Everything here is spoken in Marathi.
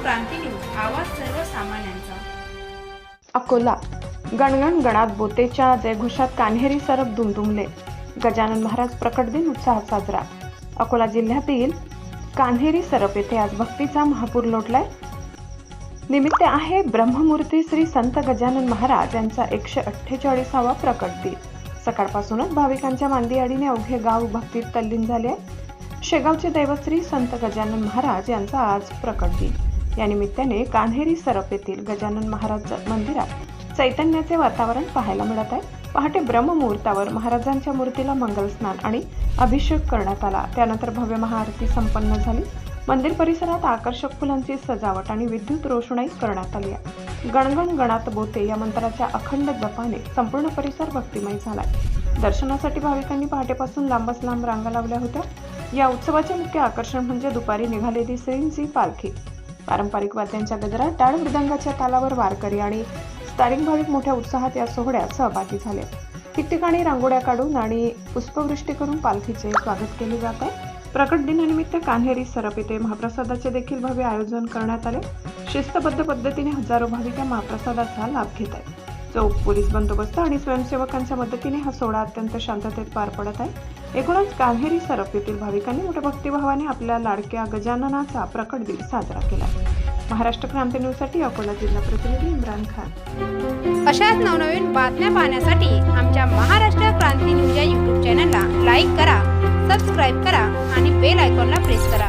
क्रांती न्यूज, आवाज सर्वसामान्यांचा। अकोला गणगण गणात बोतेच्या जयघोषात कान्हेरी सरप दुमदुमले। गजानन महाराज प्रकट दिन उत्साहात साजरा। अकोला जिल्ह्यातील कान्हेरी सरप येथे आज भक्तीचा महापूर लोटलाय। निमित्त आहे ब्रह्ममूर्ती श्री संत गजानन महाराज यांचा 148वा प्रकट दिन। सकाळपासूनच भाविकांच्या मांदियाडीने अवघे गाव भक्तीत तल्लीन झाले आहे। शेगावचे दैवत श्री संत गजानन महाराज यांचा आज प्रकट दिन। या निमित्ताने कान्हेरी सरप येथील गजानन महाराज मंदिरात चैतन्याचे वातावरण पाहायला मिळत आहे। पहाटे ब्रह्ममुहूर्तावर महाराजांच्या मूर्तीला मंगल स्नान आणि अभिषेक करण्यात आला। त्यानंतर भव्य महाआरती संपन्न झाली। मंदिर परिसरात आकर्षक फुलांची सजावट आणि विद्युत रोषणाई करण्यात आली आहे। गणगण गणात बोते या मंत्राच्या अखंड जपाने संपूर्ण परिसर भक्तिमय झालाय। दर्शनासाठी भाविकांनी पहाटेपासून लांबच लांब रांगा लावल्या होत्या। या उत्सवाचे मुख्य आकर्षण म्हणजे दुपारी निघालेली श्रींची पालखी। पारंपरिक वाद्यांच्या गजरात, टाळ मृदंगाच्या तालावर वारकरी आणि स्थानिक भाविक मोठ्या उत्साहात या सोहळ्यात सहभागी झाले। ठिकठिकाणी रांगोळ्या काढून आणि पुष्पवृष्टी करून पालखीचे स्वागत केले जात आहे। प्रकट दिनानिमित्त कान्हेरी सरप येथे महाप्रसादाचे देखील भव्य आयोजन करण्यात आले। शिस्तबद्ध पद्धतीने हजारो भाविक या महाप्रसादाचा लाभ घेत आहेत। चौक, पोलीस बंदोबस्त आणि स्वयंसेवकांच्या मदतीने हा सोहळा अत्यंत शांततेत पार पडत आहे। एकूणच कान्हेरी सरप येथील भाविकांनी मोठ्या भक्तिभावाने आपल्या लाडक्या गजाननाचा प्रकट दिन साजरा केला। महाराष्ट्र क्रांती न्यूज साठी अकोला जिल्हा प्रतिनिधी इम्रान खान। अशाच नवनवीन बातम्या पाहण्यासाठी आमच्या महाराष्ट्र क्रांती न्यूज या YouTube चॅनलला लाईक करा, सबस्क्राईब करा आणि बेल आयकॉनला प्रेस करा।